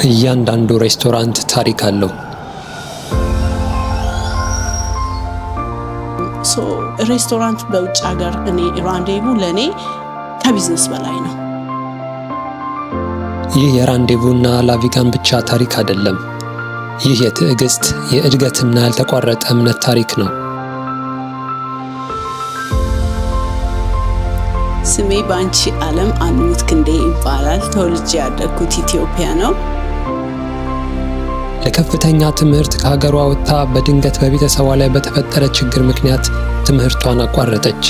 እያንዳንዱ ሬስቶራንት ታሪክ አለው። ሬስቶራንት በውጭ ሀገር እኔ ራንዴቩ ለኔ ከቢዝነስ በላይ ነው። ይህ የራንዴቩ እና ላቪጋን ብቻ ታሪክ አይደለም። ይህ የትዕግስት የእድገትና ያልተቋረጠ እምነት ታሪክ ነው። ስሜ ባንቺ ዓለም አንሙት ክንዴ ይባላል። ተወልጄ ያደግኩት ኢትዮጵያ ነው። ለከፍተኛ ትምህርት ከሀገሯ ወጥታ በድንገት በቤተሰቧ ላይ በተፈጠረ ችግር ምክንያት ትምህርቷን አቋረጠች።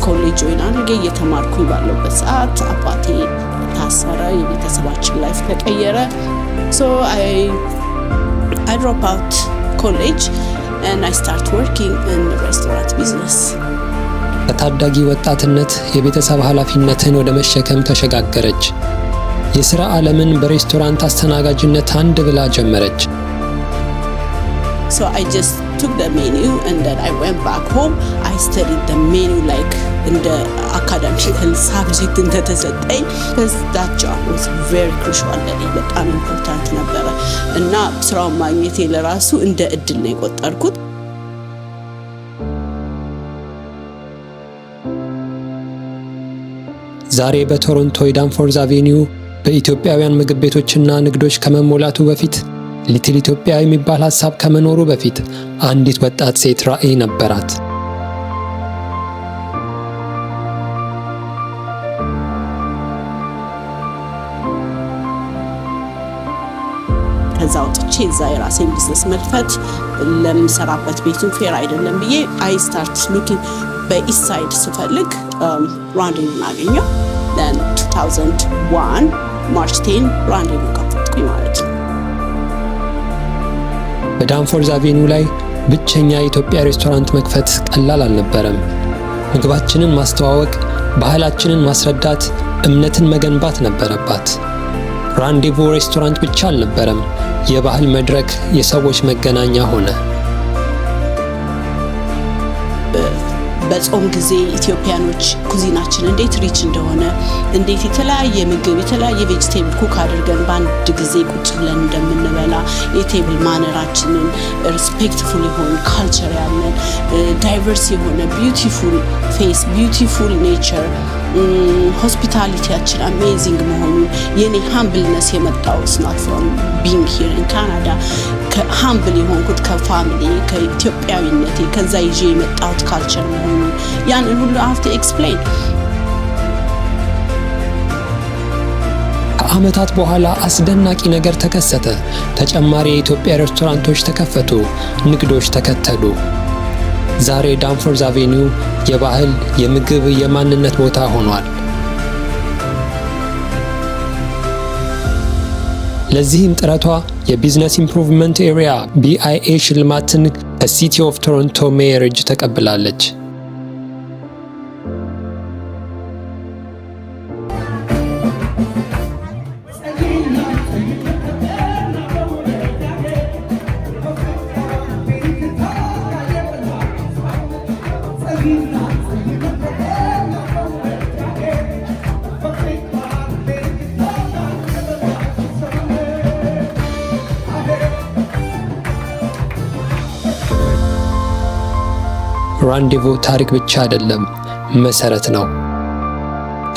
ኮሌጅ ጆይን አድርጌ እየተማርኩኝ ባለበት ሰዓት አባቴ ታሰረ። የቤተሰባችን ላይፍ ተቀየረ። I drop out college and I start working in the restaurant business. ከታዳጊ ወጣትነት የቤተሰብ ኃላፊነትን ወደ መሸከም ተሸጋገረች። የሥራ ዓለምን በሬስቶራንት አስተናጋጅነት አንድ ብላ ጀመረች። So I just took the menu and then I went back home. I studied the menu like in the academical subject እንደተሰጠኝ because that job was very crucial ለኔ በጣም ኢምፖርታንት ነበረ እና ስራውን ማግኘቴ ለራሱ እንደ እድል ነው የቆጠርኩት። ዛሬ በቶሮንቶ የዳንፎርዝ አቬኒው በኢትዮጵያውያን ምግብ ቤቶችና ንግዶች ከመሞላቱ በፊት ሊትል ኢትዮጵያ የሚባል ሐሳብ ከመኖሩ በፊት አንዲት ወጣት ሴት ራዕይ ነበራት። ከዛ ወጥቼ እዛ የራሴን ቢዝነስ መክፈት ለምሰራበት ቤቱን ፌር አይደለም ብዬ አይ ስታርት ሉኪንግ በኢስት ሳይድ ስፈልግ ራንዴቩን አገኘሁ። then 2001 ማርች 10 ራንዴቩ ከፈትኩኝ ማለት ነው። በዳንፎርዝ አቬኒው ላይ ብቸኛ የኢትዮጵያ ሬስቶራንት መክፈት ቀላል አልነበረም። ምግባችንን ማስተዋወቅ፣ ባህላችንን ማስረዳት፣ እምነትን መገንባት ነበረባት። ራንዴቩ ሬስቶራንት ብቻ አልነበረም፣ የባህል መድረክ፣ የሰዎች መገናኛ ሆነ። በጾም ጊዜ ኢትዮጵያኖች ኩዚናችን እንዴት ሪች እንደሆነ እንዴት የተለያየ ምግብ የተለያየ ቬጂቴብል ኩክ አድርገን በአንድ ጊዜ ቁጭ ብለን እንደምንበላ የቴብል ማነራችንን ሪስፔክትፉል የሆነ ካልቸር ያለን ዳይቨርስ የሆነ ቢዩቲፉል ፌስ ቢዩቲፉል ኔቸር ሆስፒታሊቲያችን አሜዚንግ መሆኑን የኔ ሃምብልነስ የመጣው ስናት ፍሮም ቢንግ ሂር ኢን ካናዳ ከሃምብል የሆንኩት ከፋሚሊ ከኢትዮጵያዊነቴ ከዛ ይዤ የመጣሁት ካልቸር መሆኑን ያንን ሁሉ አፍተ ኤክስፕሌን። ከዓመታት በኋላ አስደናቂ ነገር ተከሰተ። ተጨማሪ የኢትዮጵያ ሬስቶራንቶች ተከፈቱ፣ ንግዶች ተከተሉ። ዛሬ ዳንፎርዝ አቬኒው የባህል፣ የምግብ፣ የማንነት ቦታ ሆኗል። ለዚህም ጥረቷ የቢዝነስ ኢምፕሩቭመንት ኤሪያ BIA ሽልማትን ከሲቲ ኦፍ ቶሮንቶ ሜየር እጅ ተቀብላለች። ራንዴቩ ታሪክ ብቻ አይደለም፣ መሰረት ነው።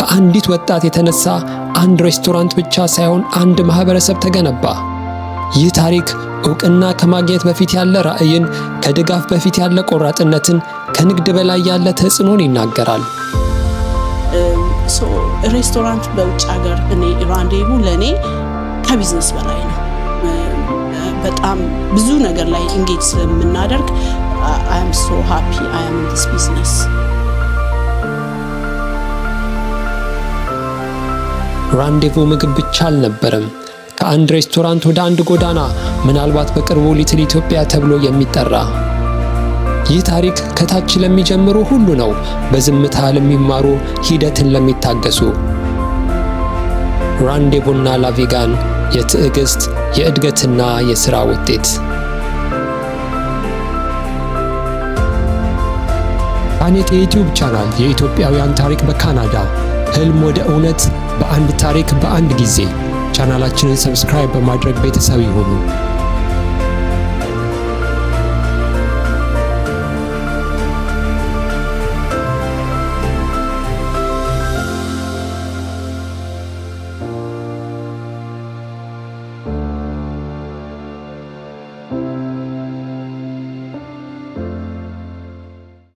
ከአንዲት ወጣት የተነሳ አንድ ሬስቶራንት ብቻ ሳይሆን አንድ ማህበረሰብ ተገነባ። ይህ ታሪክ ዕውቅና ከማግኘት በፊት ያለ ራዕይን፣ ከድጋፍ በፊት ያለ ቆራጥነትን፣ ከንግድ በላይ ያለ ተጽዕኖን ይናገራል። ሬስቶራንት በውጭ ሀገር እኔ ራንዴቩ ለኔ ከቢዝነስ በላይ ነው። በጣም ብዙ ነገር ላይ ኢንጌጅ ስለምናደርግ I am so happy I am in this business. ራንዴቩ ምግብ ብቻ አልነበረም። ከአንድ ሬስቶራንት ወደ አንድ ጎዳና፣ ምናልባት በቅርቡ ሊትል ኢትዮጵያ ተብሎ የሚጠራ። ይህ ታሪክ ከታች ለሚጀምሩ ሁሉ ነው፣ በዝምታ ለሚማሩ፣ ሂደትን ለሚታገሱ። ራንዴቩና ላቪጋን የትዕግስት የእድገትና የሥራ ውጤት። ፕላኔት የዩቲዩብ ቻናል የኢትዮጵያውያን ታሪክ በካናዳ ህልም ወደ እውነት በአንድ ታሪክ በአንድ ጊዜ። ቻናላችንን ሰብስክራይብ በማድረግ ቤተሰብ ይሁኑ።